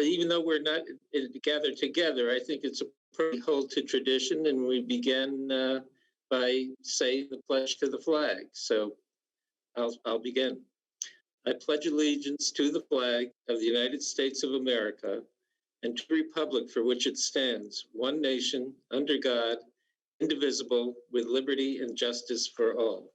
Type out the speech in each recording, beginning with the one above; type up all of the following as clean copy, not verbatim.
even though we're not gathered together, I think it's appropriate to hold to tradition, and we begin by saying the pledge to the flag. So I'll begin. I pledge allegiance to the flag of the United States of America and to the republic for which it stands, one nation, under God, indivisible, with liberty and justice for all.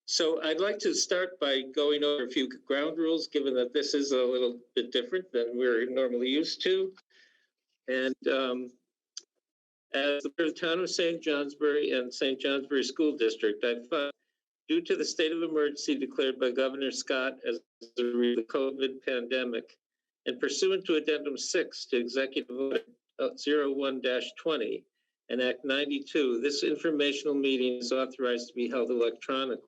So I'd like to start by going over a few ground rules, given that this is a little bit different than we're normally used to. And as the town of St. Johnsbury and St. Johnsbury School District, I thought, due to the state of emergency declared by Governor Scott as a result of the COVID pandemic, and pursuant to Addendum 6 to Executive Order 01-20 and Act 92, this informational meeting is authorized to be held electronically.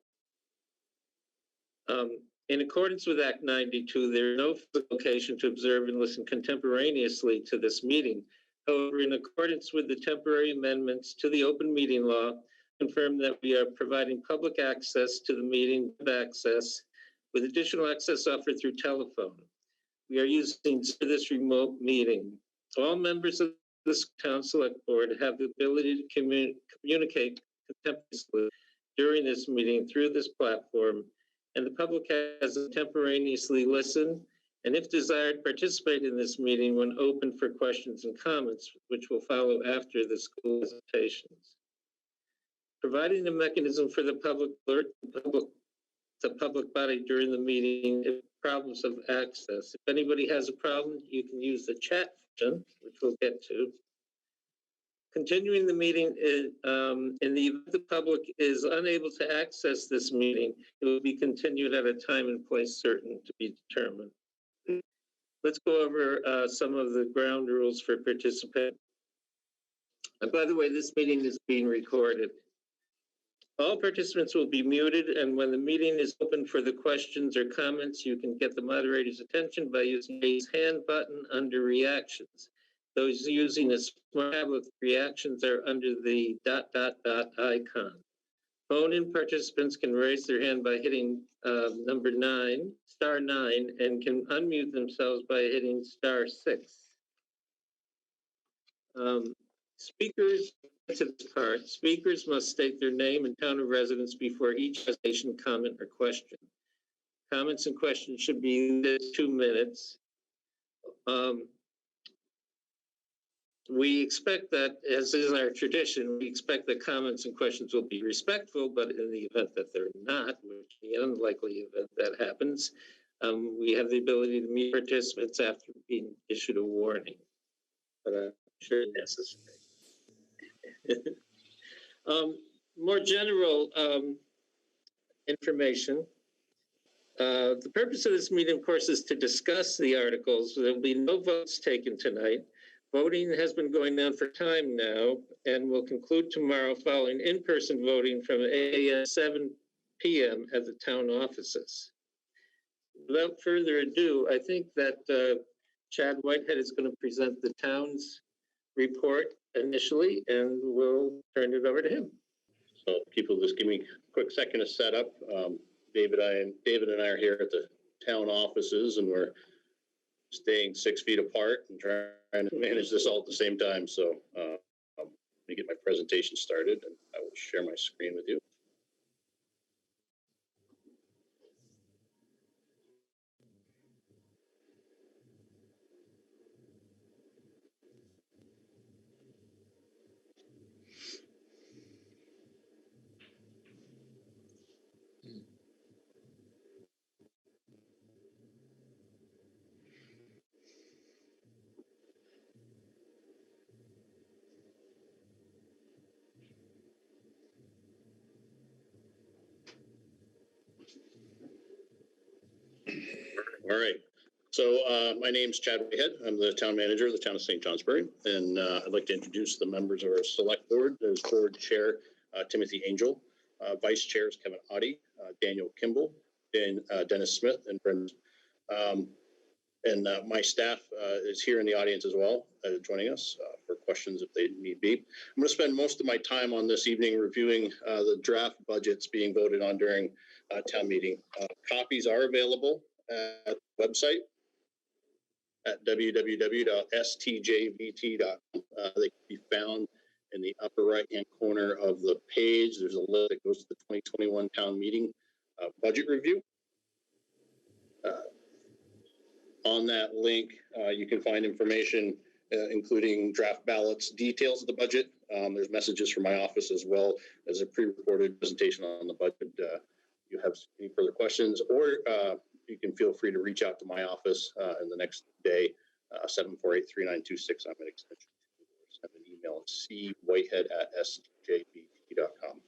In accordance with Act 92, there is no location to observe and listen contemporaneously to this meeting. However, in accordance with the temporary amendments to the open meeting law, confirm that we are providing public access to the meeting access with additional access offered through telephone. We are using this remote meeting. All members of this town select board have the ability to communicate contemporaneously during this meeting through this platform, and the public has to contemporaneously listen and, if desired, participate in this meeting when open for questions and comments, which will follow after the school presentations. Providing a mechanism for the public alert the public body during the meeting if problems of access. If anybody has a problem, you can use the chat function, which we'll get to. Continuing the meeting in the event the public is unable to access this meeting, it will be continued at a time and place certain to be determined. Let's go over some of the ground rules for participation. And by the way, this meeting is being recorded. All participants will be muted, and when the meeting is open for the questions or comments, you can get the moderator's attention by using the raise hand button under reactions. Those using a smart tablet, reactions are under the ... icon. Phone-in participants can raise their hand by hitting number 9, star 9, and can unmute themselves by hitting star 6. Speakers must state their name and town of residence before each presentation, comment, or question. Comments and questions should be 2 minutes. We expect that, as is our tradition, we expect that comments and questions will be respectful, but in the event that they're not, which is the unlikely event that happens, we have the ability to mute participants after being issued a warning. But I'm sure necessary. More general information. The purpose of this meeting, of course, is to discuss the articles. There will be no votes taken tonight. Voting has been going on for time now and will conclude tomorrow following in-person voting from 8 a.m. to 7 p.m. at the town offices. Without further ado, I think that Chad Whitehead is going to present the town's report initially, and we'll turn it over to him. So people just give me a quick second to set up. David and I are here at the town offices, and we're staying 6 feet apart and trying to manage this all at the same time. So let me get my presentation started, and I will share my screen with you. All right. So my name's Chad Whitehead. I'm the town manager of the town of St. Johnsbury, and I'd like to introduce the members of our select board. There's board chair Timothy Angel, vice chairs Kevin Audie, Daniel Kimball, Dennis Smith, and Brendan. And my staff is here in the audience as well, joining us for questions if they need be. I'm going to spend most of my time on this evening reviewing the draft budgets being voted on during town meeting. Copies are available at the website. at www.stjvt.com. They can be found in the upper right-hand corner of the page. There's a link that goes to the 2021 town meeting budget review. On that link, you can find information including draft ballots, details of the budget. There's messages from my office as well as a pre-recorded presentation on the budget. You have any further questions, or you can feel free to reach out to my office in the next day, 748-3926. I'm an extension. Send an email at cwhitehead@sjbt.com.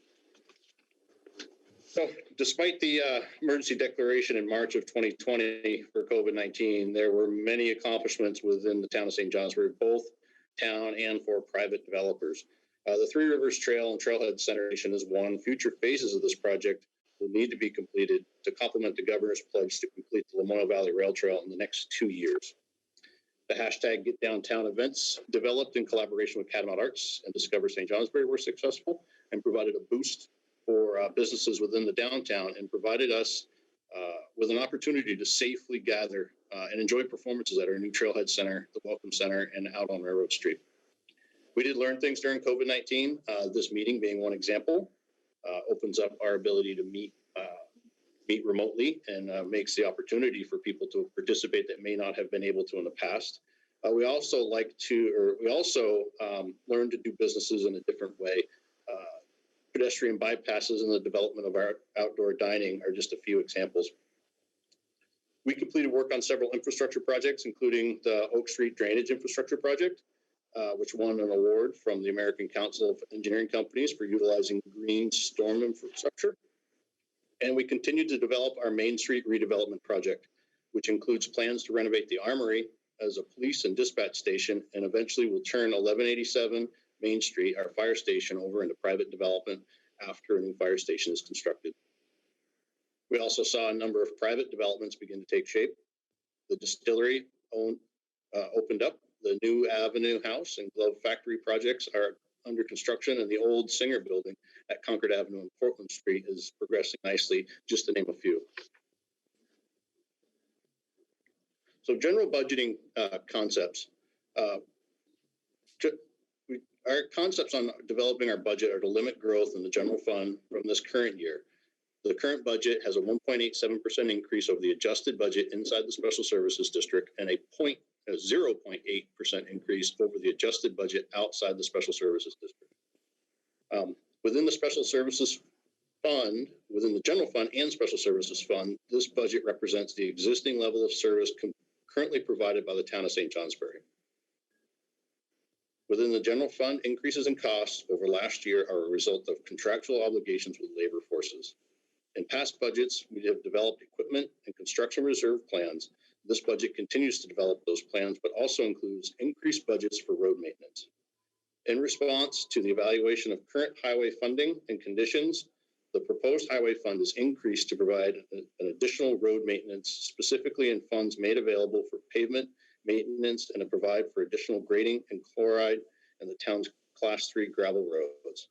So despite the emergency declaration in March of 2020 for COVID-19, there were many accomplishments within the town of St. Johnsbury, both town and for private developers. The Three Rivers Trail and Trailhead Center is one. Future phases of this project will need to be completed to complement the governor's pledge to complete the Lamoille Valley Rail Trail in the next 2 years. The hashtag Get Downtown events developed in collaboration with Catamount Arts and Discover St. Johnsbury were successful and provided a boost for businesses within the downtown and provided us with an opportunity to safely gather and enjoy performances at our new Trailhead Center, the Welcome Center, and out on Railroad Street. We did learn things during COVID-19, this meeting being one example, opens up our ability to meet remotely and makes the opportunity for people to participate that may not have been able to in the past. We also learned to do businesses in a different way. Pedestrian bypasses and the development of our outdoor dining are just a few examples. We completed work on several infrastructure projects, including the Oak Street Drainage Infrastructure Project, which won an award from the American Council of Engineering Companies for utilizing green storm infrastructure. And we continued to develop our Main Street redevelopment project, which includes plans to renovate the Armory as a police and dispatch station, and eventually will turn 1187 Main Street, our fire station, over into private development after a new fire station is constructed. We also saw a number of private developments begin to take shape. The distillery opened up. The new Avenue House and Glove Factory projects are under construction, and the old Singer building at Concord Avenue and Portland Street is progressing nicely, just to name a few. So general budgeting concepts. Our concepts on developing our budget are to limit growth in the general fund from this current year. The current budget has a 1.87% increase over the adjusted budget inside the Special Services District and a 0.8% increase over the adjusted budget outside the Special Services District. Within the Special Services Fund, within the General Fund and Special Services Fund, this budget represents the existing level of service currently provided by the town of St. Johnsbury. Within the general fund, increases in costs over last year are a result of contractual obligations with labor forces. In past budgets, we have developed equipment and construction reserve plans. This budget continues to develop those plans, but also includes increased budgets for road maintenance. In response to the evaluation of current highway funding and conditions, the proposed highway fund is increased to provide an additional road maintenance, specifically in funds made available for pavement maintenance and to provide for additional grading and chloride in the town's Class 3 gravel roads.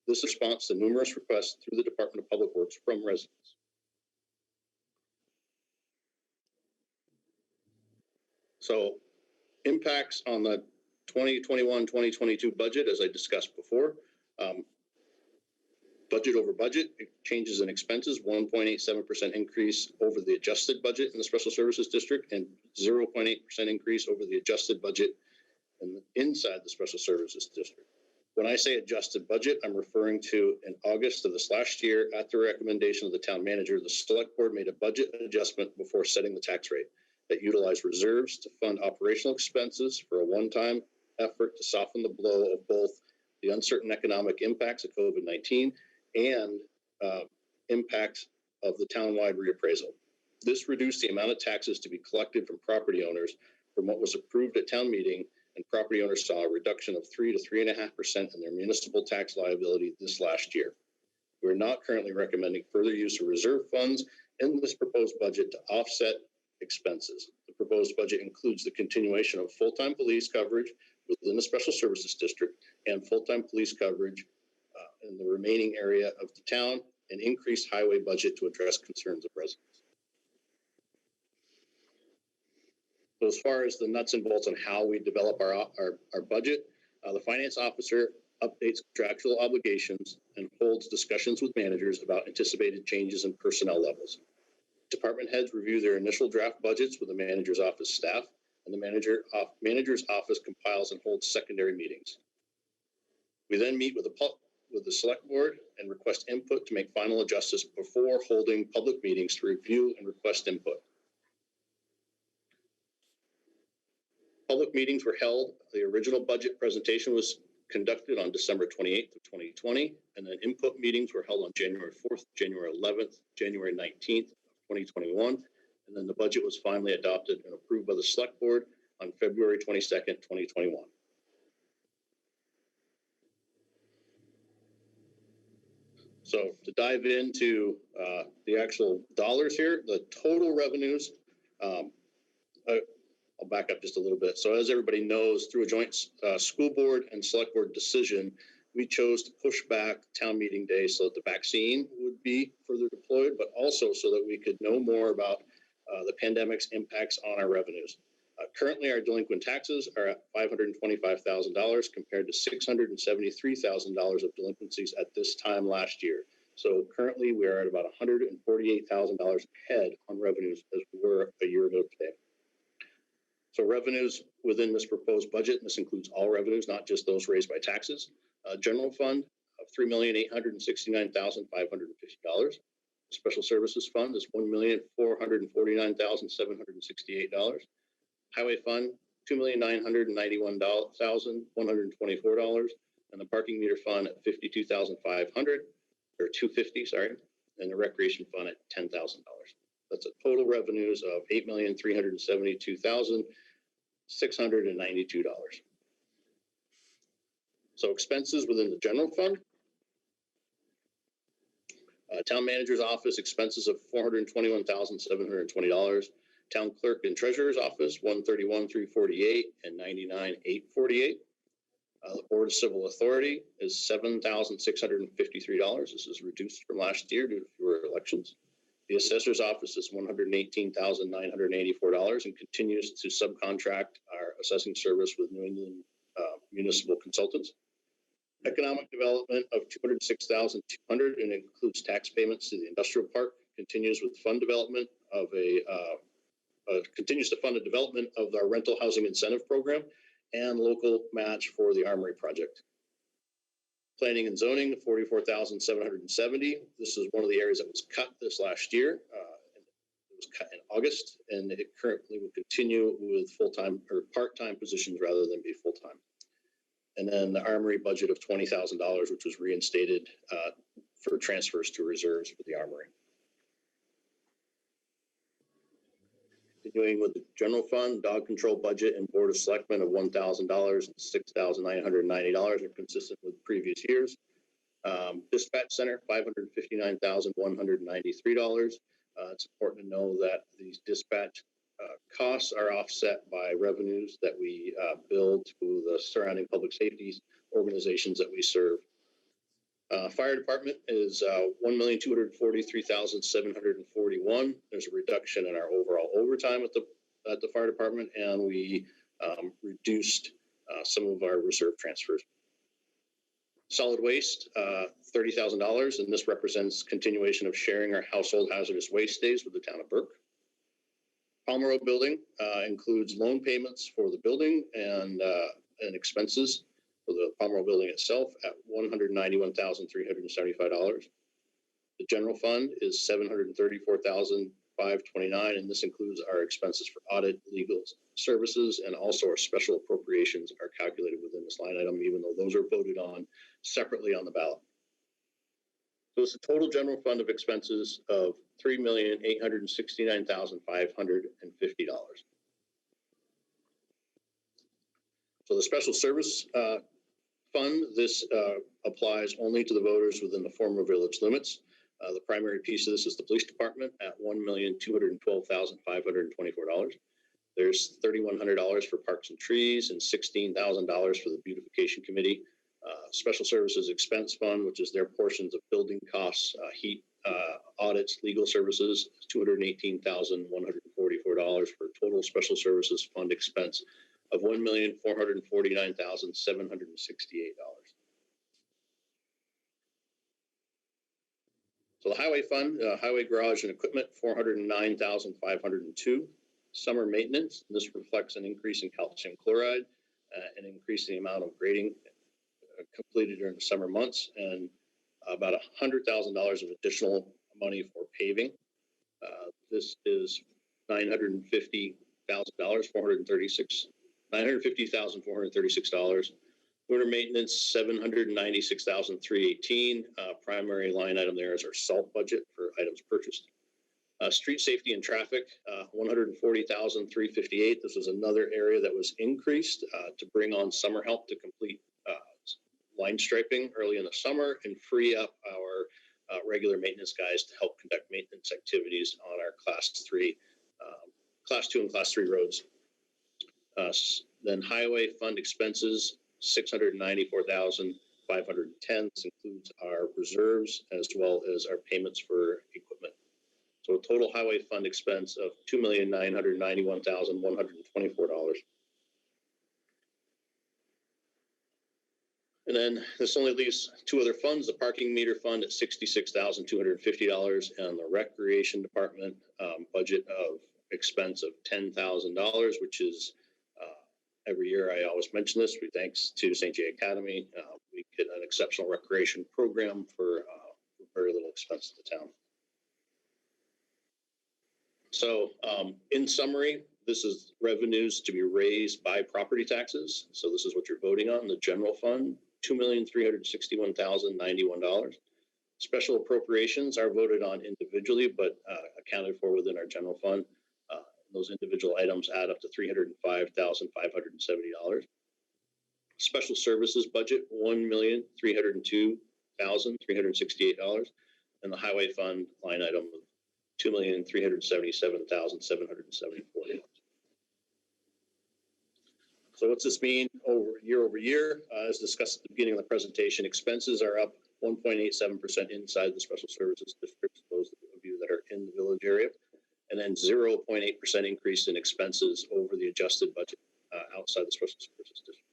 This responds to numerous requests through the Department of Public Works from residents. So, impacts on the 2021-2022 budget, as I discussed before. Budget over budget, changes in expenses, 1.87% increase over the adjusted budget in the Special Services District and 0.8% increase over the adjusted budget inside the Special Services District. When I say adjusted budget, I'm referring to in August of this last year, at the recommendation of the town manager, the select board made a budget adjustment before setting the tax rate that utilized reserves to fund operational expenses for a one-time effort to soften the blow of both the uncertain economic impacts of COVID-19 and impacts of the townwide reappraisal. This reduced the amount of taxes to be collected from property owners from what was approved at town meeting, and property owners saw a reduction of 3 to 3.5% in their municipal tax liability this last year. We are not currently recommending further use of reserve funds in this proposed budget to offset expenses. The proposed budget includes the continuation of full-time police coverage within the Special Services District and full-time police coverage in the remaining area of the town, and increased highway budget to address concerns of residents. So as far as the nuts and bolts on how we develop our budget, the finance officer updates contractual obligations and holds discussions with managers about anticipated changes in personnel levels. Department heads review their initial draft budgets with the manager's office staff, and the manager's office compiles and holds secondary meetings. We then meet with the select board and request input to make final adjustments before holding public meetings to review and request input. Public meetings were held. The original budget presentation was conducted on December 28th of 2020, and then input meetings were held on January 4th, January 11th, January 19th of 2021, and then the budget was finally adopted and approved by the select board on February 22nd, 2021. So to dive into the actual dollars here, the total revenues, I'll back up just a little bit. So as everybody knows, through a joint school board and select board decision, we chose to push back town meeting day so that the vaccine would be further deployed, but also so that we could know more about the pandemic's impacts on our revenues. Currently, our delinquent taxes are at $525,000 compared to $673,000 of delinquencies at this time last year. So currently, we are at about $148,000 ahead on revenues as we were a year ago today. So revenues within this proposed budget, and this includes all revenues, not just those raised by taxes. General fund of $3,869,550. Special services fund is $1,449,768. Highway fund, $2,991,124, and the parking meter fund at $52,500 or $250, sorry, and the recreation fund at $10,000. That's a total revenues of $8,372,692. So expenses within the general fund. Town manager's office expenses of $421,720. Town clerk and treasurer's office $131,348 and $99,848. The Board of Civil Authority is $7,653. This is reduced from last year due to fewer elections. The assessor's office is $118,984 and continues to subcontract our assessing service with New England municipal consultants. Economic development of $206,200 and includes tax payments to the industrial park. Continues with fund development of continues to fund the development of our rental housing incentive program and local match for the Armory project. Planning and zoning, $44,770. This is one of the areas that was cut this last year. It was cut in August, and it currently will continue with full-time or part-time positions rather than be full-time. And then the Armory budget of $20,000, which was reinstated for transfers to reserves for the Armory. Continuing with the general fund, dog control budget and board of selectmen of $1,000 and $6,990 are consistent with previous years. Dispatch center, $559,193. It's important to know that these dispatch costs are offset by revenues that we build to the surrounding public safety organizations that we serve. Fire department is $1,243,741. There's a reduction in our overall overtime at the fire department, and we reduced some of our reserve transfers. Solid waste, $30,000, and this represents continuation of sharing our household hazardous waste days with the town of Burke. Palmer building includes loan payments for the building and expenses for the Palmer building itself at $191,375. The general fund is $734,529, and this includes our expenses for audit, legal services, and also our special appropriations are calculated within this line item, even though those are voted on separately on the ballot. So it's a total general fund of expenses of $3,869,550. So the special service fund, this applies only to the voters within the former village limits. The primary piece of this is the police department at $1,212,524. There's $3,100 for parks and trees and $16,000 for the beautification committee. Special services expense fund, which is their portions of building costs, heat, audits, legal services, $218,144 for total special services fund expense of $1,449,768. So the highway fund, highway garage and equipment, $409,502. Summer maintenance, this reflects an increase in calcium chloride, an increase in the amount of grading completed during the summer months, and about $100,000 of additional money for paving. This is $950,436. $950,436. Winter maintenance, $796,318. Primary line item there is our salt budget for items purchased. Street safety and traffic, $140,358. This was another area that was increased to bring on summer help to complete line striping early in the summer and free up our regular maintenance guys to help conduct maintenance activities on our class 2 and class 3 roads. Then highway fund expenses, $694,510. This includes our reserves as well as our payments for equipment. So a total highway fund expense of $2,991,124. And then this only leaves two other funds, the parking meter fund at $66,250 and the recreation department budget of expense of $10,000, which is every year I always mention this. Thanks to St. J Academy, we get an exceptional recreation program for very little expense to the town. So in summary, this is revenues to be raised by property taxes. So this is what you're voting on, the general fund, $2,361,091. Special appropriations are voted on individually, but accounted for within our general fund. Those individual items add up to $305,570. Special services budget, $1,302,368. And the highway fund line item of $2,377,774. So what's this mean over year? As discussed at the beginning of the presentation, expenses are up 1.87% inside the special services district, those of you that are in the village area, and then 0.8% increase in expenses over the adjusted budget outside the special services district.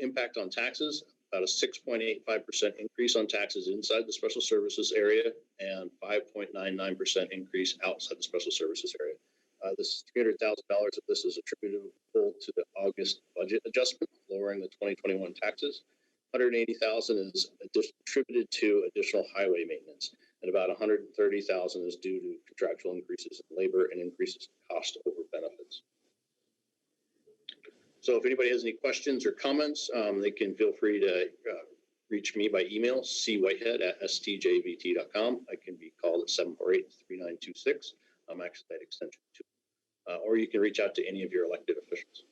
Impact on taxes, about a 6.85% increase on taxes inside the special services area and 5.99% increase outside the special services area. This $300,000 of this is attributable to the August budget adjustment, lowering the 2021 taxes. $180,000 is attributed to additional highway maintenance, and about $130,000 is due to contractual increases in labor and increases in cost over benefits. So if anybody has any questions or comments, they can feel free to reach me by email, cwhitehead@stjvt.com. I can be called at 748-3926. I'm actually at extension 2. Or you can reach out to any of your elected officials.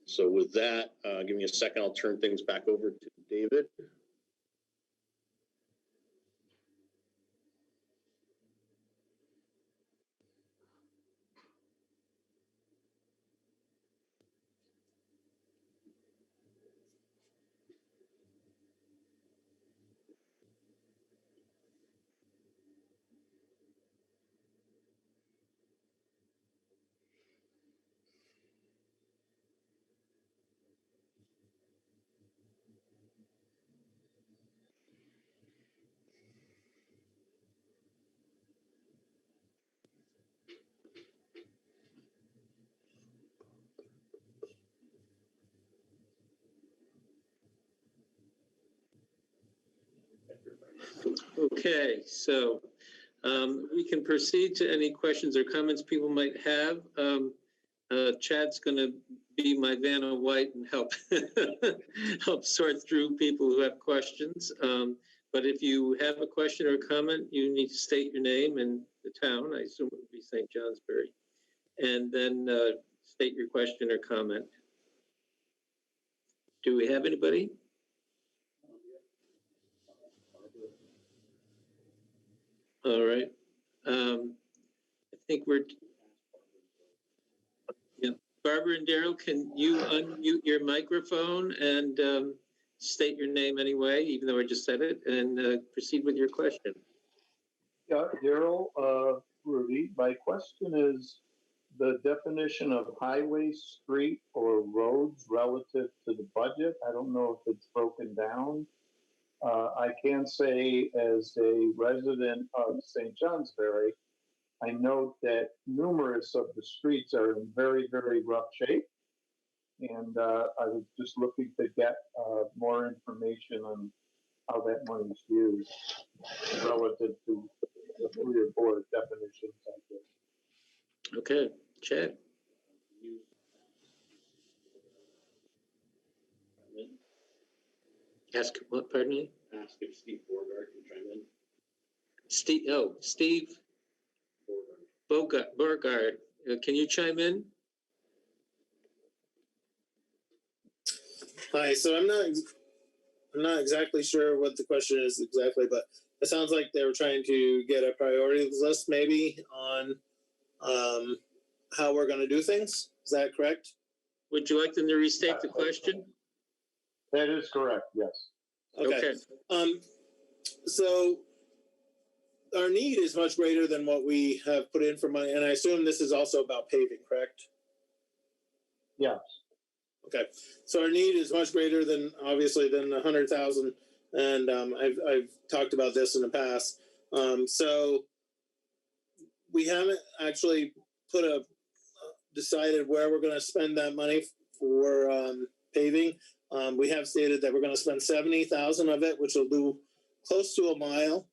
So with that, give me a second. I'll turn things back over to David. Okay, so we can proceed to any questions or comments people might have. Chad's going to be my Vanna White and help help sort through people who have questions. But if you have a question or comment, you need to state your name and the town. I assume it would be St. Johnsbury, and then state your question or comment. Do we have anybody? All right. I think we're. Yeah, Barbara and Daryl, can you unmute your microphone and state your name anyway, even though I just said it, and proceed with your question. Yeah, Daryl, Rudy, my question is the definition of highway, street, or roads relative to the budget. I don't know if it's broken down. I can say as a resident of St. Johnsbury, I note that numerous of the streets are in very, very rough shape. And I was just looking to get more information on how that money is used relative to the 3 or 4 definitions I did. Okay, Chad. Ask what? Pardon me. Ask if Steve Borgard can chime in. Steve Borgard. Can you chime in? Hi. So I'm not exactly sure what the question is exactly, but it sounds like they were trying to get a priorities list maybe on how we're going to do things. Is that correct? Would you like them to restate the question? That is correct, yes. Okay. So our need is much greater than what we have put in for money, and I assume this is also about paving, correct? Yes. Okay. So our need is much greater than obviously than 100,000, and I've talked about this in the past. So we haven't actually decided where we're going to spend that money for paving. We have stated that we're going to spend 70,000 of it, which will do close to a mile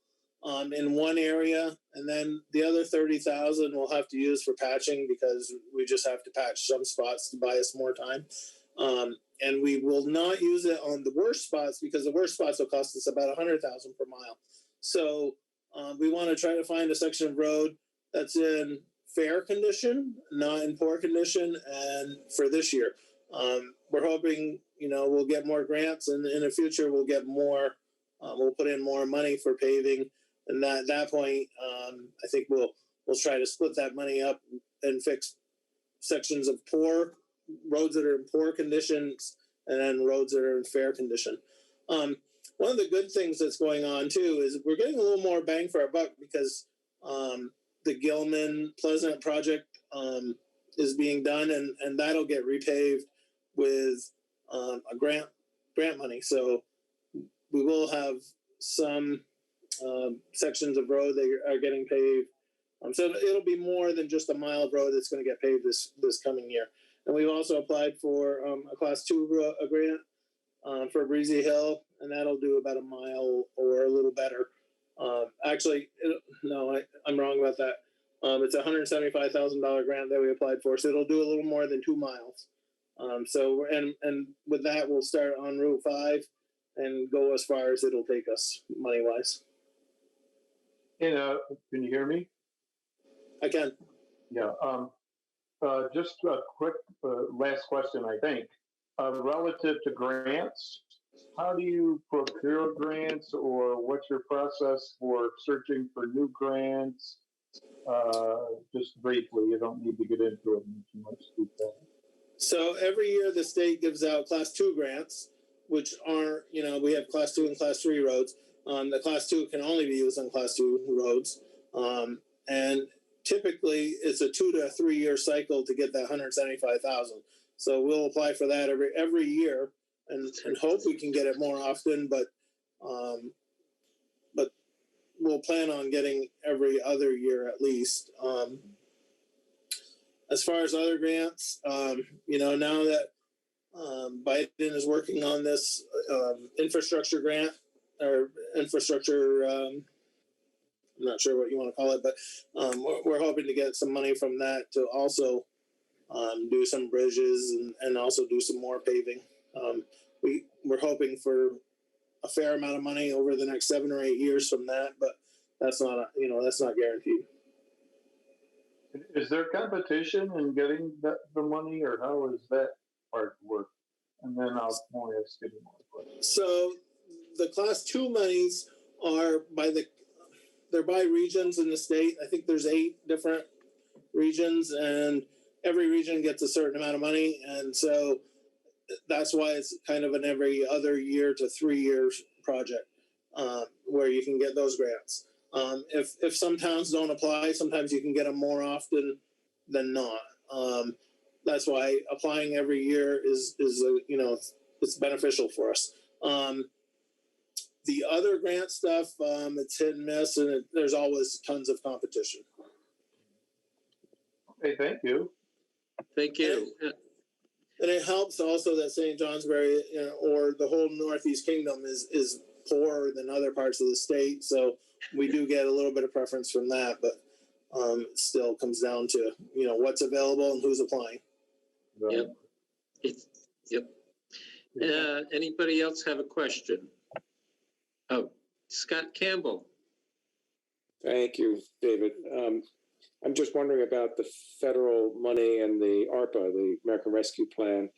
in one area, and then the other 30,000 we'll have to use for patching because we just have to patch some spots to buy us more time. And we will not use it on the worst spots because the worst spots will cost us about 100,000 per mile. So we want to try to find a section of road that's in fair condition, not in poor condition, and for this year. We're hoping, we'll get more grants, and in the future we'll get more. We'll put in more money for paving, and at that point, I think we'll try to split that money up and fix sections of poor roads that are in poor conditions, and then roads that are in fair condition. One of the good things that's going on too is we're getting a little more bang for our buck because the Gilman Pleasant project is being done, and that'll get repaved with a grant money. So we will have some sections of road that are getting paved. So it'll be more than just a mile of road that's going to get paved this coming year. And we've also applied for a Class 2 grant for Breezy Hill, and that'll do about a mile or a little better. Actually, no, I'm wrong about that. It's a $175,000 grant that we applied for, so it'll do a little more than 2 miles. So with that, we'll start on Route 5 and go as far as it'll take us money-wise. And can you hear me? I can. Yeah. Just a quick last question, I think. Relative to grants, how do you procure grants, or what's your process for searching for new grants? Just briefly, you don't need to get into it in too much detail. So every year the state gives out Class 2 grants, which aren't, we have Class 2 and Class 3 roads. The Class 2 can only be used on Class 2 roads. And typically it's a 2 to 3 year cycle to get that 175,000. So we'll apply for that every year and hope we can get it more often, but we'll plan on getting every other year at least. As far as other grants, now that Biden is working on this infrastructure grant or infrastructure, I'm not sure what you want to call it, but we're hoping to get some money from that to also do some bridges and also do some more paving. We're hoping for a fair amount of money over the next 7 or 8 years from that, but that's not guaranteed. Is there competition in getting the money, or how is that part work? And then I'll ask any more questions. So the Class 2 monies are they're by regions in the state. I think there's 8 different regions, and every region gets a certain amount of money. And so that's why it's kind of an every other year to 3 years project, where you can get those grants. If some towns don't apply, sometimes you can get them more often than not. That's why applying every year is it's beneficial for us. The other grant stuff, it's hit and miss, and there's always tons of competition. Okay, thank you. Thank you. And it helps also that St. Johnsbury, or the whole Northeast Kingdom is poorer than other parts of the state. So we do get a little bit of preference from that, but it still comes down to, what's available and who's applying. Yep. Yep. Anybody else have a question? Oh, Scott Campbell. Thank you, David. I'm just wondering about the federal money and the ARPA, the American Rescue Plan.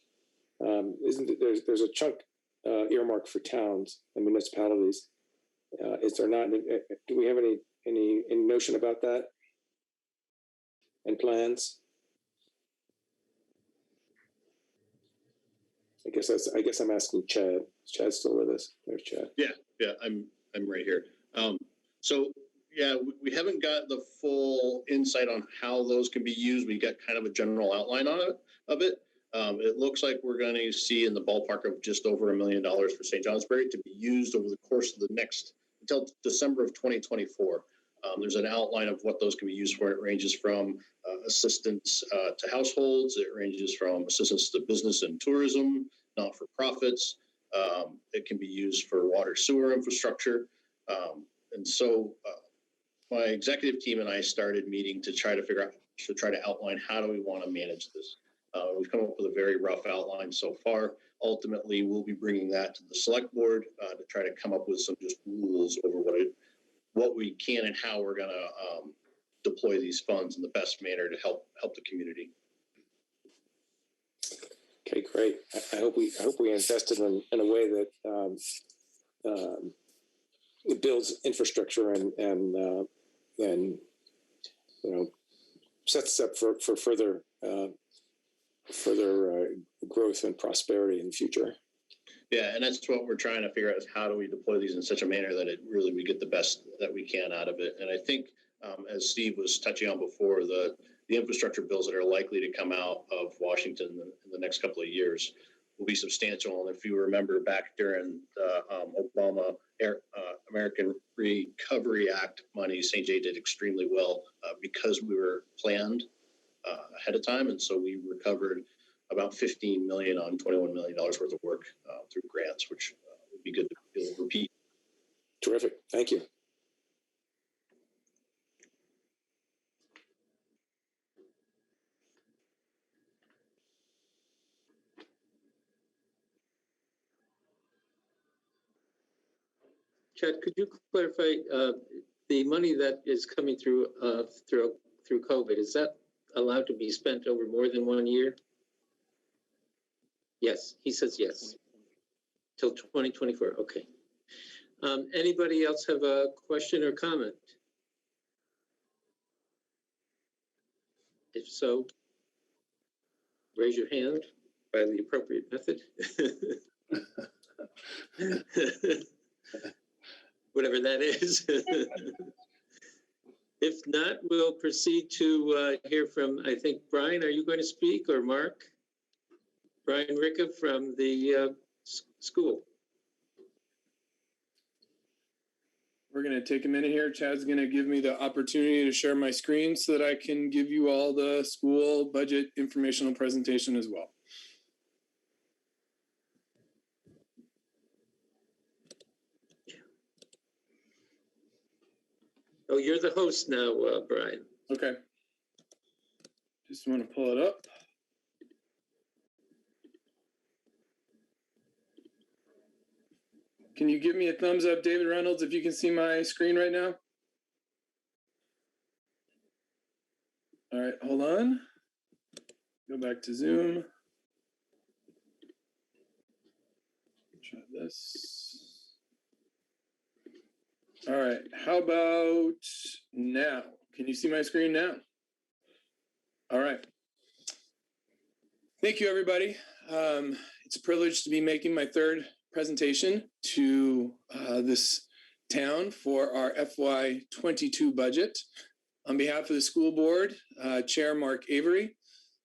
There's a chunk earmarked for towns and municipalities. Is there not? Do we have any notion about that and plans? I guess I'm asking Chad. Is Chad still with us? There's Chad. Yeah, I'm right here. So yeah, we haven't got the full insight on how those can be used. We got kind of a general outline of it. It looks like we're going to see in the ballpark of just over $1 million for St. Johnsbury to be used over the course of the next until December of 2024. There's an outline of what those can be used for. It ranges from assistance to households. It ranges from assistance to business and tourism, not-for-profits. It can be used for water sewer infrastructure. And so my executive team and I started meeting to try to outline how do we want to manage this. We've come up with a very rough outline so far. Ultimately, we'll be bringing that to the select board to try to come up with some just rules over what we can and how we're going to deploy these funds in the best manner to help the community. Okay, great. I hope we invested in a way that it builds infrastructure and sets us up for further growth and prosperity in the future. Yeah, and that's what we're trying to figure out is how do we deploy these in such a manner that we get the best that we can out of it. And I think, as Steve was touching on before, the infrastructure bills that are likely to come out of Washington in the next couple of years will be substantial. And if you remember back during the Obama American Recovery Act money, St. J did extremely well because we were planned ahead of time. And so we recovered about $15 million on $21 million worth of work through grants, which would be good to be able to repeat. Terrific. Thank you. Chad, could you clarify the money that is coming through COVID? Is that allowed to be spent over more than 1 year? Yes, he says yes. Till 2024. Okay. Anybody else have a question or comment? If so, raise your hand by the appropriate method. Whatever that is. If not, we'll proceed to hear from, I think, Brian, are you going to speak, or Mark? Brian Ricca from the school. We're going to take a minute here. Chad's going to give me the opportunity to share my screen so that I can give you all the school budget informational presentation as well. Oh, you're the host now, Brian. Okay. Just want to pull it up. Can you give me a thumbs up, David Reynolds, if you can see my screen right now? All right, hold on. Go back to Zoom. Try this. All right, how about now? Can you see my screen now? All right. Thank you, everybody. It's a privilege to be making my third presentation to this town for our FY22 budget. On behalf of the school board, Chair Mark Avery,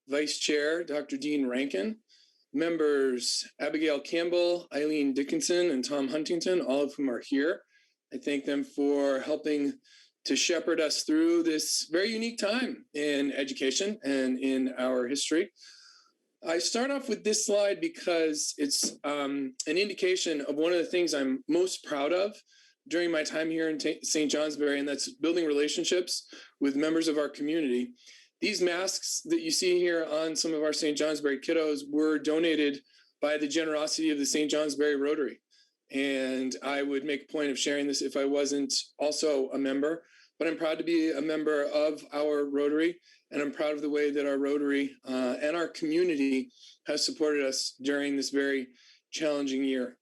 Vice Chair Dr. Dean Rankin, members Abigail Campbell, Eileen Dickinson, and Tom Huntington, all of whom are here. I thank them for helping to shepherd us through this very unique time in education and in our history. I start off with this slide because it's an indication of one of the things I'm most proud of during my time here in St. Johnsbury, and that's building relationships with members of our community. These masks that you see here on some of our St. Johnsbury kiddos were donated by the generosity of the St. Johnsbury Rotary. And I would make a point of sharing this if I wasn't also a member, but I'm proud to be a member of our Rotary, and I'm proud of the way that our Rotary and our community has supported us during this very challenging year.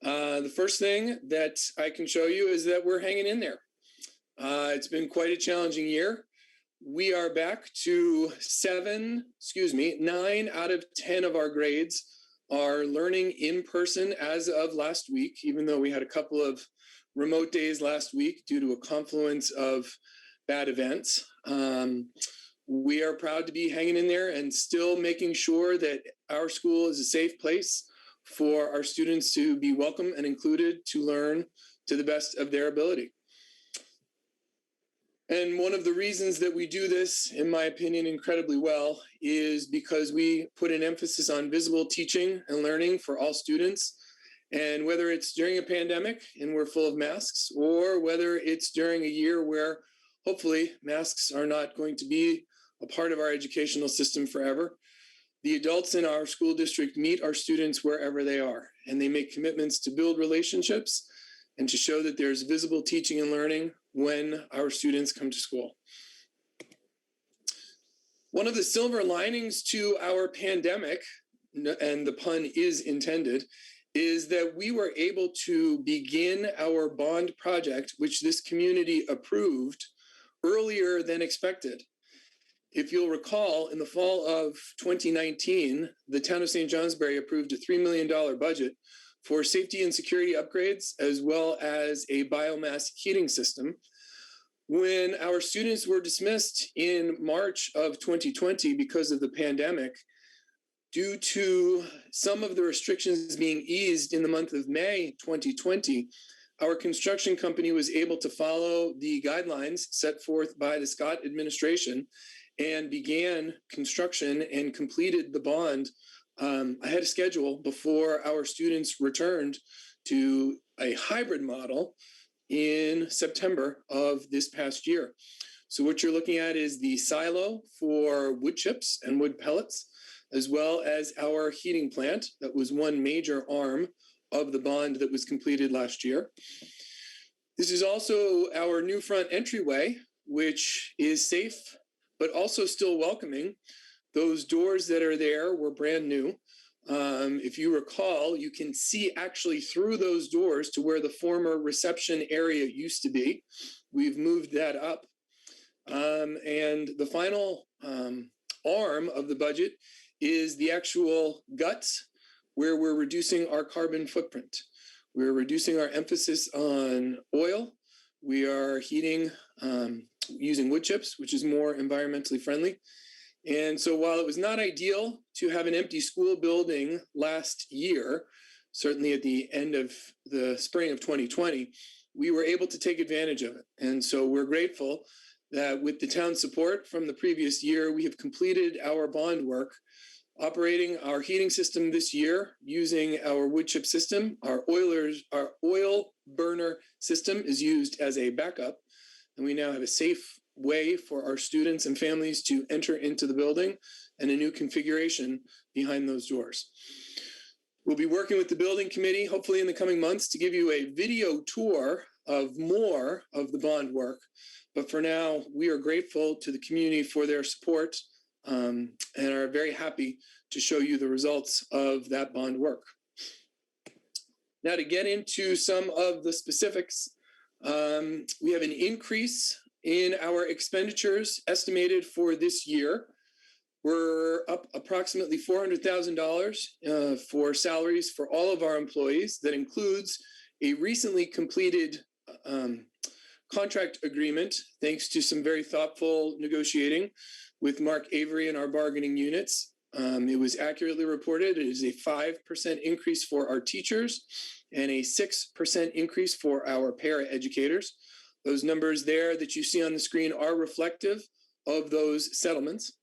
The first thing that I can show you is that we're hanging in there. It's been quite a challenging year. We are back to 9 out of 10 of our grades are learning in person as of last week, even though we had a couple of remote days last week due to a confluence of bad events. We are proud to be hanging in there and still making sure that our school is a safe place for our students to be welcome and included to learn to the best of their ability. And one of the reasons that we do this, in my opinion, incredibly well is because we put an emphasis on visible teaching and learning for all students. And whether it's during a pandemic and we're full of masks, or whether it's during a year where hopefully masks are not going to be a part of our educational system forever, the adults in our school district meet our students wherever they are, and they make commitments to build relationships and to show that there's visible teaching and learning when our students come to school. One of the silver linings to our pandemic, and the pun is intended, is that we were able to begin our bond project, which this community approved earlier than expected. If you'll recall, in the fall of 2019, the town of St. Johnsbury approved a $3 million budget for safety and security upgrades, as well as a biomass heating system. When our students were dismissed in March of 2020 because of the pandemic, due to some of the restrictions being eased in the month of May 2020, our construction company was able to follow the guidelines set forth by the Scott administration and began construction and completed the bond ahead of schedule before our students returned to a hybrid model in September of this past year. So what you're looking at is the silo for wood chips and wood pellets, as well as our heating plant. That was one major arm of the bond that was completed last year. This is also our new front entryway, which is safe, but also still welcoming. Those doors that are there were brand new. If you recall, you can see actually through those doors to where the former reception area used to be. We've moved that up. And the final arm of the budget is the actual guts, where we're reducing our carbon footprint. We're reducing our emphasis on oil. We are heating using wood chips, which is more environmentally friendly. And so while it was not ideal to have an empty school building last year, certainly at the end of the spring of 2020, we were able to take advantage of it. And so we're grateful that with the town's support from the previous year, we have completed our bond work, operating our heating system this year using our wood chip system. Our oil burner system is used as a backup, and we now have a safe way for our students and families to enter into the building and a new configuration behind those doors. We'll be working with the building committee, hopefully in the coming months, to give you a video tour of more of the bond work. But for now, we are grateful to the community for their support and are very happy to show you the results of that bond work. Now, to get into some of the specifics, we have an increase in our expenditures estimated for this year. We're up approximately $400,000 for salaries for all of our employees. That includes a recently completed contract agreement, thanks to some very thoughtful negotiating with Mark Avery and our bargaining units. It was accurately reported. It is a 5% increase for our teachers and a 6% increase for our para-educators. Those numbers there that you see on the screen are reflective of those settlements.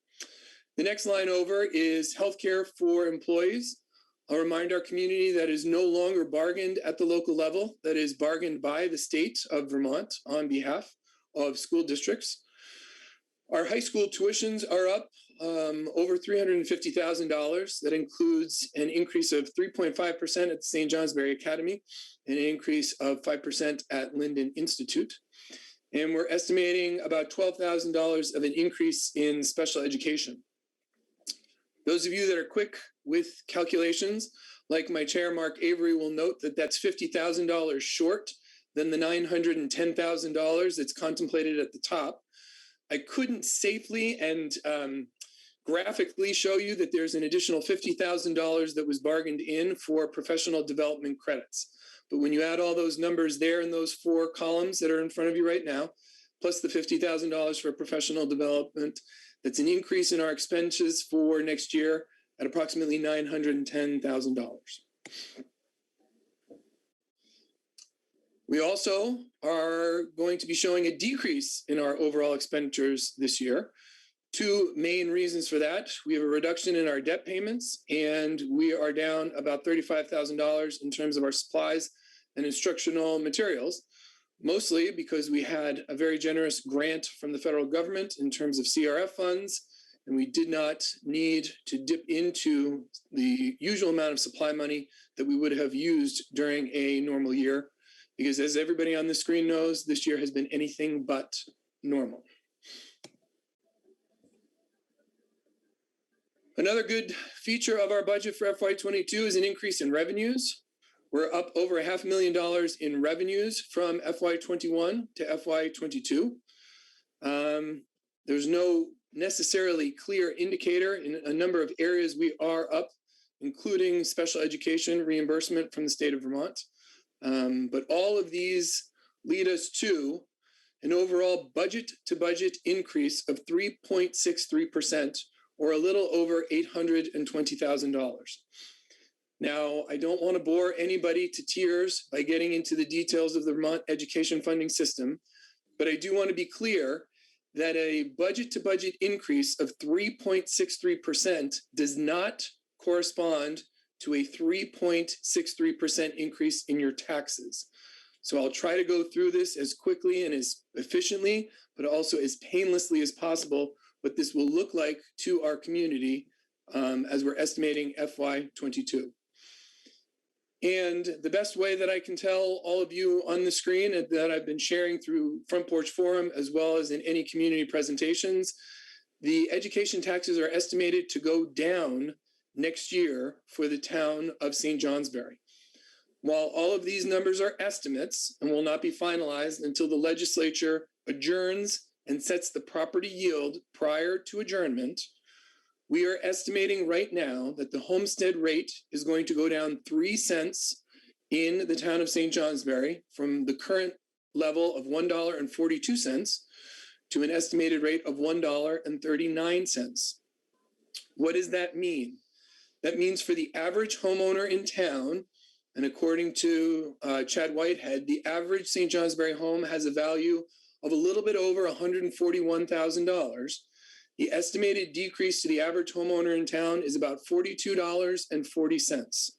The next line over is healthcare for employees. I'll remind our community that is no longer bargained at the local level, that is bargained by the state of Vermont on behalf of school districts. Our high school tuitions are up over $350,000. That includes an increase of 3.5% at the St. Johnsbury Academy and an increase of 5% at Linden Institute. And we're estimating about $12,000 of an increase in special education. Those of you that are quick with calculations, like my chair, Mark Avery, will note that that's $50,000 short than the $910,000 that's contemplated at the top. I couldn't safely and graphically show you that there's an additional $50,000 that was bargained in for professional development credits. But when you add all those numbers there in those 4 columns that are in front of you right now, plus the $50,000 for professional development, that's an increase in our expenses for next year at approximately $910,000. We also are going to be showing a decrease in our overall expenditures this year. 2 main reasons for that. We have a reduction in our debt payments, and we are down about $35,000 in terms of our supplies and instructional materials, mostly because we had a very generous grant from the federal government in terms of CRF funds, and we did not need to dip into the usual amount of supply money that we would have used during a normal year, because as everybody on the screen knows, this year has been anything but normal. Another good feature of our budget for FY22 is an increase in revenues. We're up over $500,000 in revenues from FY21 to FY22. There's no necessarily clear indicator. In a number of areas we are up, including special education reimbursement from the state of Vermont. But all of these lead us to an overall budget to budget increase of 3.63%, or a little over $820,000. Now, I don't want to bore anybody to tears by getting into the details of the Vermont education funding system, but I do want to be clear that a budget to budget increase of 3.63% does not correspond to a 3.63% increase in your taxes. So I'll try to go through this as quickly and as efficiently, but also as painlessly as possible, what this will look like to our community as we're estimating FY22. And the best way that I can tell all of you on the screen that I've been sharing through Front Porch Forum, as well as in any community presentations, the education taxes are estimated to go down next year for the town of St. Johnsbury. While all of these numbers are estimates and will not be finalized until the legislature adjourns and sets the property yield prior to adjournment, we are estimating right now that the homestead rate is going to go down 3 cents in the town of St. Johnsbury from the current level of $1.42 to an estimated rate of $1.39. What does that mean? That means for the average homeowner in town, and according to Chad Whitehead, the average St. Johnsbury home has a value of a little bit over $141,000. The estimated decrease to the average homeowner in town is about $42.40.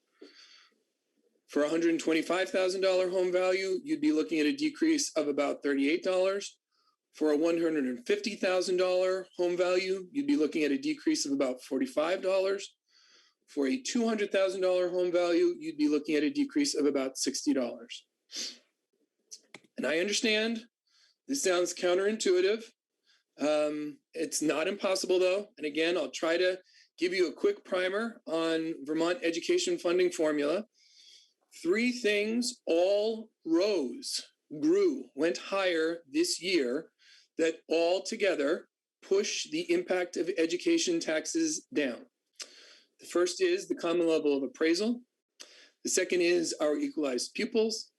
For a $125,000 home value, you'd be looking at a decrease of about $38. For a $150,000 home value, you'd be looking at a decrease of about $45. For a $200,000 home value, you'd be looking at a decrease of about $60. And I understand this sounds counterintuitive. It's not impossible though. And again, I'll try to give you a quick primer on Vermont education funding formula. 3 things all rose, grew, went higher this year that all together push the impact of education taxes down. The first is the common level of appraisal. The second is our equalized pupils.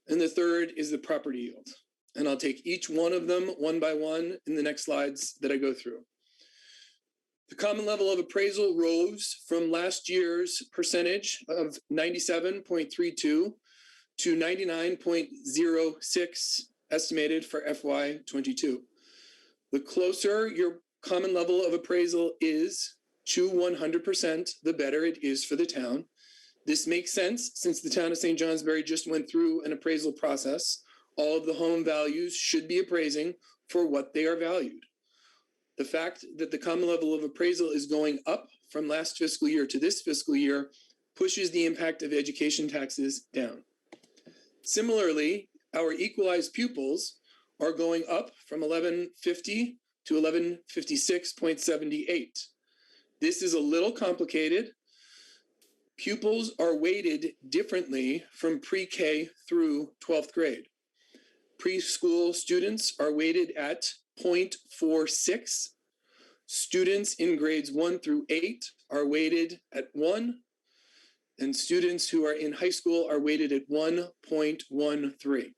And the third is the property yield. And I'll take each one of them one by one in the next slides that I go through. The common level of appraisal rose from last year's percentage of 97.32 to 99.06 estimated for FY22. The closer your common level of appraisal is to 100%, the better it is for the town. This makes sense since the town of St. Johnsbury just went through an appraisal process. All of the home values should be appraising for what they are valued. The fact that the common level of appraisal is going up from last fiscal year to this fiscal year pushes the impact of education taxes down. Similarly, our equalized pupils are going up from 1150 to 1156.78. This is a little complicated. Pupils are weighted differently from pre-K through 12th grade. Preschool students are weighted at 0.46. Students in grades 1 through 8 are weighted at 1. And students who are in high school are weighted at 1.13.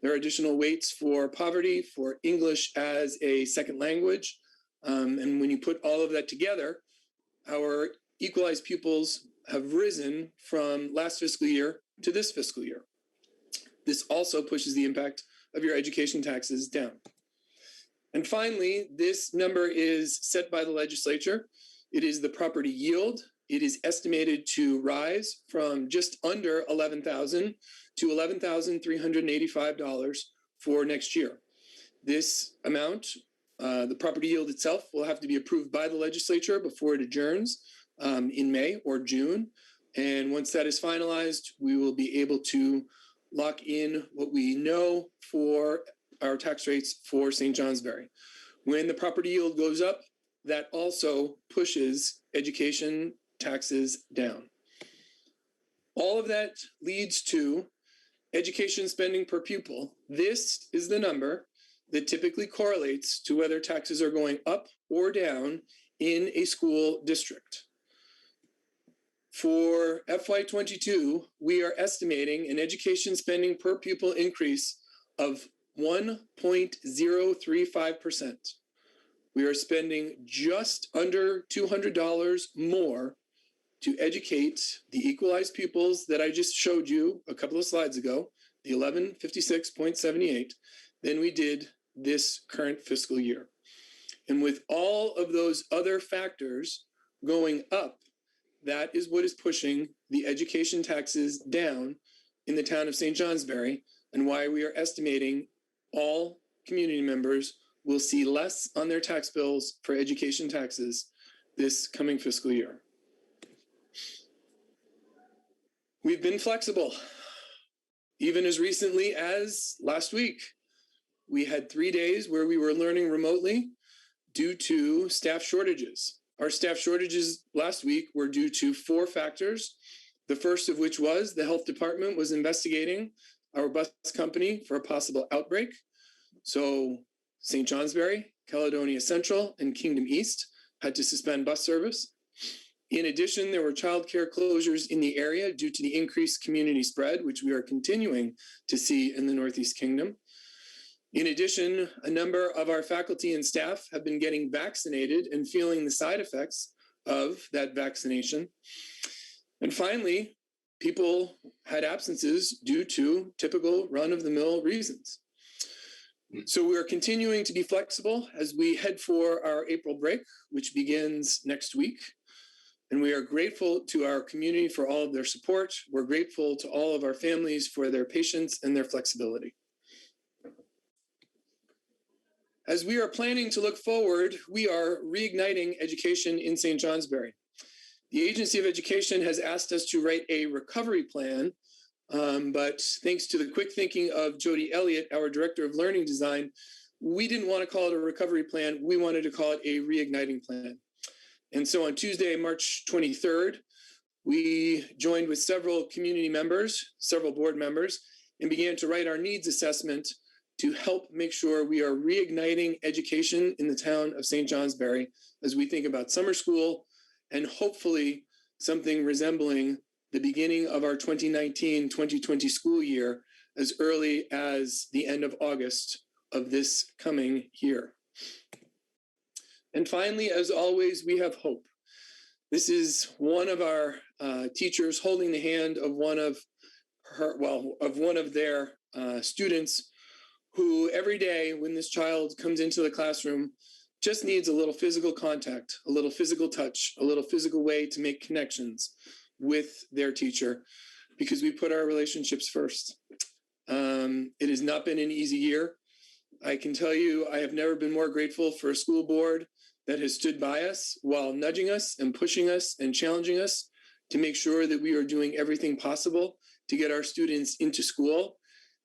There are additional weights for poverty, for English as a second language. And when you put all of that together, our equalized pupils have risen from last fiscal year to this fiscal year. This also pushes the impact of your education taxes down. And finally, this number is set by the legislature. It is the property yield. It is estimated to rise from just under $11,000 to $11,385 for next year. This amount, the property yield itself, will have to be approved by the legislature before it adjourns in May or June. And once that is finalized, we will be able to lock in what we know for our tax rates for St. Johnsbury. When the property yield goes up, that also pushes education taxes down. All of that leads to education spending per pupil. This is the number that typically correlates to whether taxes are going up or down in a school district. For FY22, we are estimating an education spending per pupil increase of 1.035%. We are spending just under $200 more to educate the equalized pupils that I just showed you a couple of slides ago, the 1156.78, than we did this current fiscal year. And with all of those other factors going up, that is what is pushing the education taxes down in the town of St. Johnsbury, and why we are estimating all community members will see less on their tax bills for education taxes this coming fiscal year. We've been flexible. Even as recently as last week, we had 3 days where we were learning remotely due to staff shortages. Our staff shortages last week were due to 4 factors. The first of which was the health department was investigating our bus company for a possible outbreak. So St. Johnsbury, Caledonia Central, and Kingdom East had to suspend bus service. In addition, there were childcare closures in the area due to the increased community spread, which we are continuing to see in the Northeast Kingdom. In addition, a number of our faculty and staff have been getting vaccinated and feeling the side effects of that vaccination. And finally, people had absences due to typical run-of-the-mill reasons. So we are continuing to be flexible as we head for our April break, which begins next week. And we are grateful to our community for all of their support. We're grateful to all of our families for their patience and their flexibility. As we are planning to look forward, we are reigniting education in St. Johnsbury. The Agency of Education has asked us to write a recovery plan, but thanks to the quick thinking of Jody Elliott, our Director of Learning Design, we didn't want to call it a recovery plan. We wanted to call it a reigniting plan. And so on Tuesday, March 23rd, we joined with several community members, several board members, and began to write our needs assessment to help make sure we are reigniting education in the town of St. Johnsbury as we think about summer school and hopefully something resembling the beginning of our 2019-2020 school year as early as the end of August of this coming year. And finally, as always, we have hope. This is one of our teachers holding the hand of one of their students who every day when this child comes into the classroom just needs a little physical contact, a little physical touch, a little physical way to make connections with their teacher because we put our relationships first. It has not been an easy year. I can tell you, I have never been more grateful for a school board that has stood by us while nudging us and pushing us and challenging us to make sure that we are doing everything possible to get our students into school.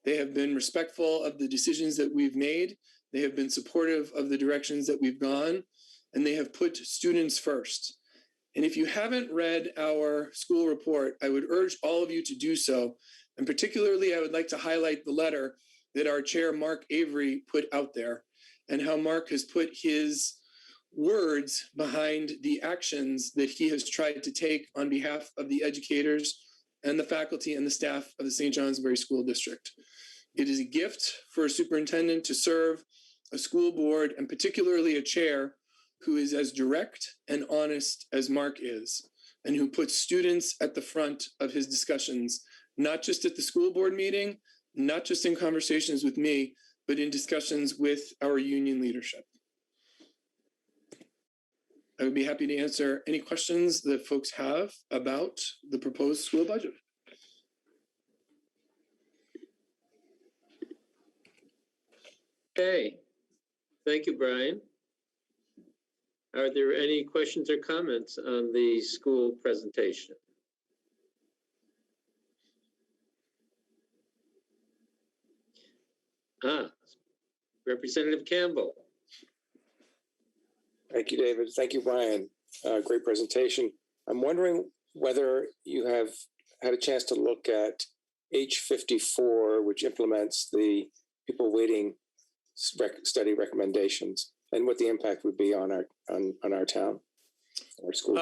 They have been respectful of the decisions that we've made. They have been supportive of the directions that we've gone, and they have put students first. And if you haven't read our school report, I would urge all of you to do so. And particularly, I would like to highlight the letter that our chair, Mark Avery, put out there and how Mark has put his words behind the actions that he has tried to take on behalf of the educators and the faculty and the staff of the St. Johnsbury School District. It is a gift for a superintendent to serve a school board and particularly a chair who is as direct and honest as Mark is and who puts students at the front of his discussions, not just at the school board meeting, not just in conversations with me, but in discussions with our union leadership. I would be happy to answer any questions that folks have about the proposed school budget. Okay, thank you, Brian. Are there any questions or comments on the school presentation? Representative Campbell. Thank you, David. Thank you, Brian. Great presentation. I'm wondering whether you have had a chance to look at H54, which implements the people waiting study recommendations, and what the impact would be on our town, our school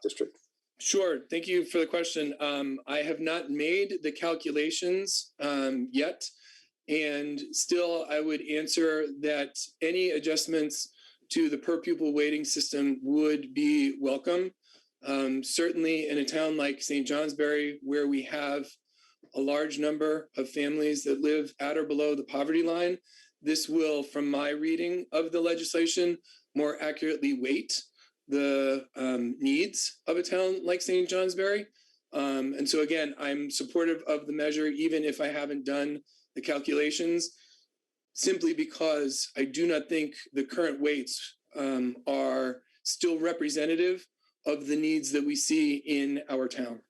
district. Sure. Thank you for the question. I have not made the calculations yet, and still I would answer that any adjustments to the per pupil weighting system would be welcome. Certainly in a town like St. Johnsbury, where we have a large number of families that live at or below the poverty line, this will, from my reading of the legislation, more accurately weight the needs of a town like St. Johnsbury. And so again, I'm supportive of the measure, even if I haven't done the calculations, simply because I do not think the current weights are still representative of the needs that we see in our town.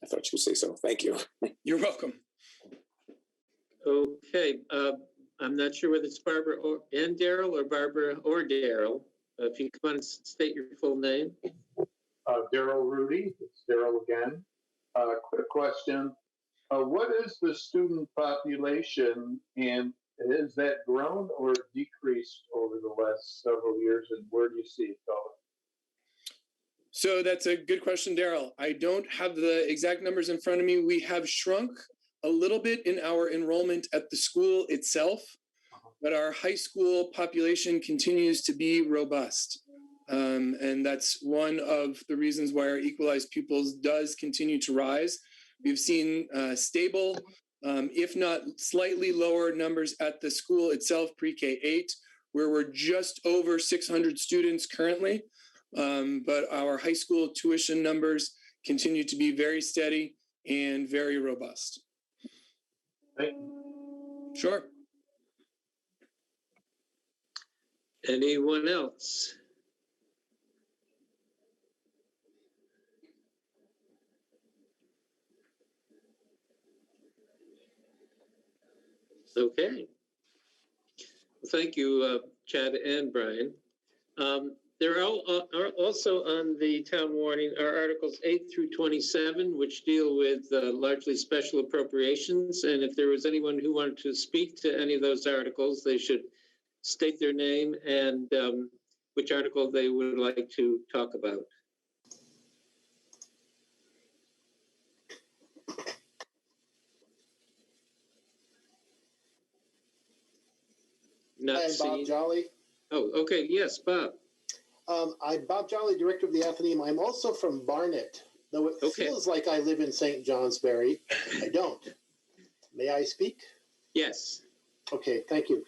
I thought you would say so. Thank you. You're welcome. Okay, I'm not sure whether it's Barbara and Daryl or Barbara or Daryl. If you come on and state your full name. Daryl Rudy, it's Daryl again. Quick question. What is the student population, and has that grown or decreased over the last several years, and where do you see it going? So that's a good question, Daryl. I don't have the exact numbers in front of me. We have shrunk a little bit in our enrollment at the school itself, but our high school population continues to be robust. And that's one of the reasons why our equalized pupils does continue to rise. We've seen stable, if not slightly lower numbers at the school itself, pre-K-8, where we're just over 600 students currently. But our high school tuition numbers continue to be very steady and very robust. Thank you. Sure. Anyone else? Okay. Thank you, Chad and Brian. Are also on the town warning are Articles 8 through 27, which deal with largely special appropriations. And if there was anyone who wanted to speak to any of those articles, they should state their name and which article they would like to talk about. Not Hi, I'm seeing. Bob Jolly. Oh, okay. Yes, Bob. I'm Bob Jolly, director of the Athenaeum. I'm also from Barnet, though it Okay. feels like I live in St. Johnsbury. I don't. May I speak? Yes. Okay, thank you.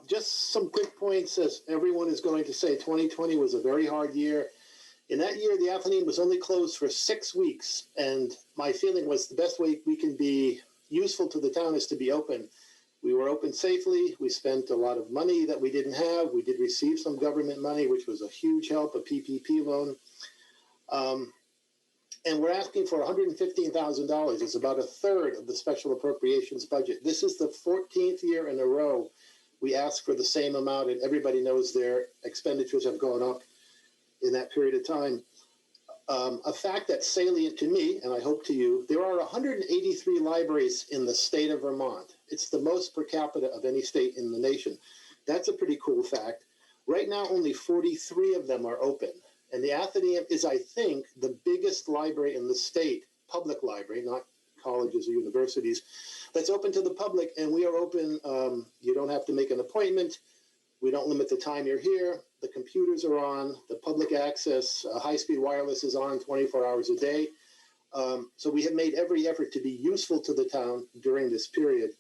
Just some quick points, as everyone is going to say, 2020 was a very hard year. In that year, the Athenaeum was only closed for 6 weeks, and my feeling was the best way we can be useful to the town is to be open. We were open safely. We spent a lot of money that we didn't have. We did receive some government money, which was a huge help, a PPP loan. And we're asking for $115,000. It's about a third of the special appropriations budget. This is the 14th year in a row we ask for the same amount, and everybody knows their expenditures have gone up in that period of time. A fact that's salient to me, and I hope to you, there are 183 libraries in the state of Vermont. It's the most per capita of any state in the nation. That's a pretty cool fact. Right now, only 43 of them are open. And the Athenaeum is, I think, the biggest library in the state, public library, not colleges or universities, that's open to the public. And we are open. You don't have to make an appointment. We don't limit the time you're here. The computers are on. The public access, high-speed wireless is on 24 hours a day. So we have made every effort to be useful to the town during this period.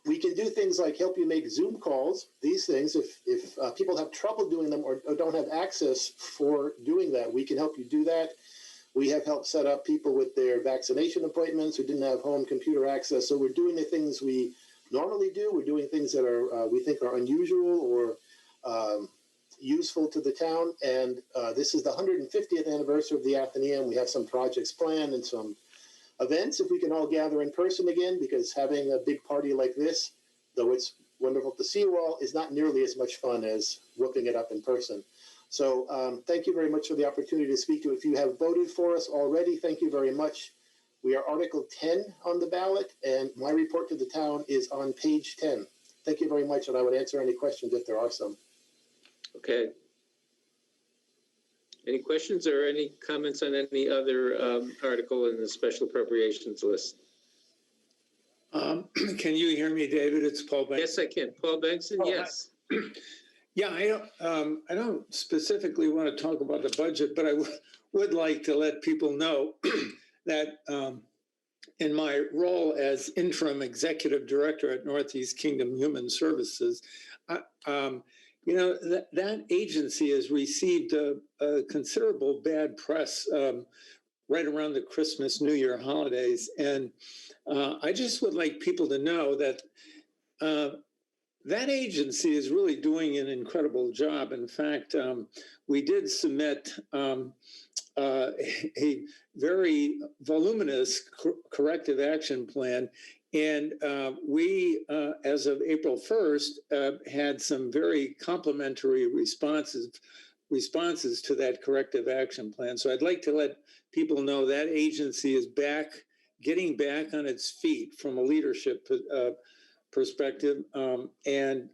We can do things like help you make Zoom calls. These things, if people have trouble doing them or don't have access for doing that, we can help you do that. We have helped set up people with their vaccination appointments who didn't have home computer access. So we're doing the things we normally do. We're doing things that are we think are unusual or useful to the town. And this is the 150th anniversary of the Athenaeum. We have some projects planned and some events if we can all gather in person again, because having a big party like this, though it's wonderful to see you all, is not nearly as much fun as whooping it up in person. So thank you very much for the opportunity to speak to you. If you have voted for us already, thank you very much. We are Article 10 on the ballot, and my report to the town is on page 10. Thank you very much, and I would answer any questions if there are some. Okay. Any questions or any comments on any other article in the special appropriations list? Can you hear me, David? It's Paul Banks. Yes, I can. Paul Bankson, Oh, yes. Yeah, I don't specifically want to talk about the budget, but I would like to let people know that in my role as interim executive director at Northeast Kingdom Human Services, you know, that agency has received a considerable bad press right around the Christmas, New Year holidays. And I just would like people to know that that agency is really doing an incredible job. In fact, we did submit a very voluminous corrective action plan. And we, as of April 1st, had some very complimentary responses to that corrective action plan. So I'd like to let people know that agency is back, getting back on its feet from a leadership perspective, and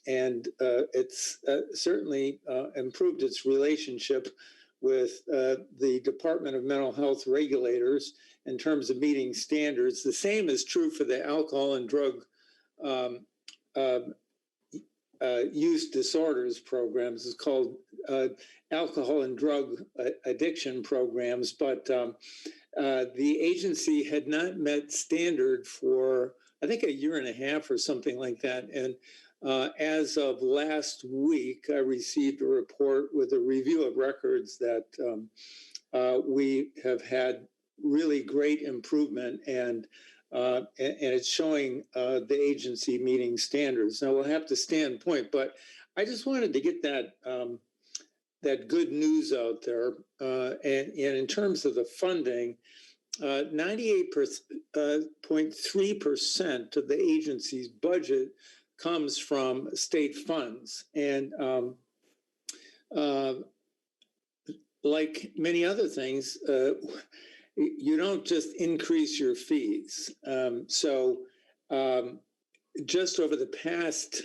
it's certainly improved its relationship with the Department of Mental Health regulators in terms of meeting standards. The same is true for the alcohol and drug use disorders programs. It's called alcohol and drug addiction programs, but the agency had not met standard for, I think, a year and a half or something like that. And as of last week, I received a report with a review of records that we have had really great improvement, and it's showing the agency meeting standards. Now we'll have to stand point, but I just wanted to get that that good news out there. And in terms of the funding, 98.3% of the agency's budget comes from state funds. And like many other things, you don't just increase your fees. Just over the past,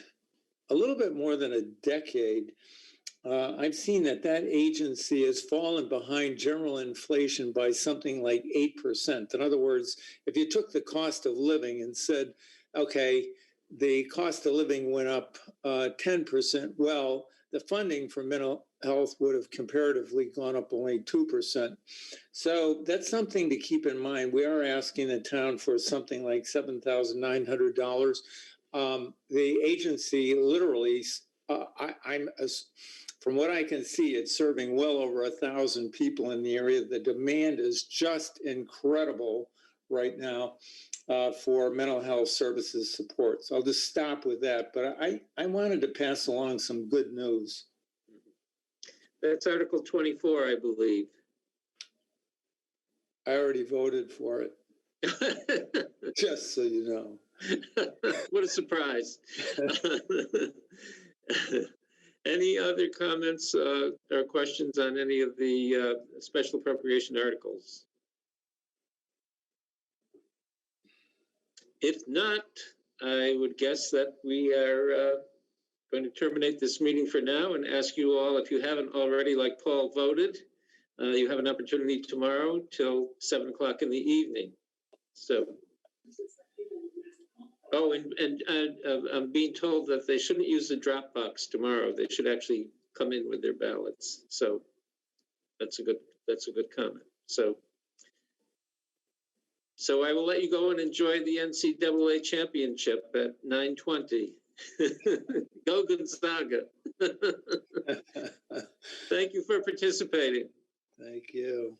a little bit more than a decade, I've seen that agency has fallen behind general inflation by something like 8%. In other words, if you took the cost of living and said, okay, the cost of living went up 10%, well, the funding for mental health would have comparatively gone up only 2%. So that's something to keep in mind. We are asking the town for something like $7,900. The agency literally, from what I can see, it's serving well over 1,000 people in the area. The demand is just incredible right now for mental health services support. So I'll just stop with that. But I wanted to pass along some good news. That's Article 24, I believe. I already voted for it, just so you know. What a surprise. Any other comments or questions on any of the special appropriation articles? If not, I would guess that we are going to terminate this meeting for now and ask you all, if you haven't already, like Paul voted, you have an opportunity tomorrow till 7 o'clock in the evening. So, oh, and I'm being told that they shouldn't use the drop box tomorrow. They should actually come in with their ballots. So that's a good comment. So I will let you go and enjoy the NCAA championship at 9:20. Go Gonzaga. Thank you for participating. Thank you.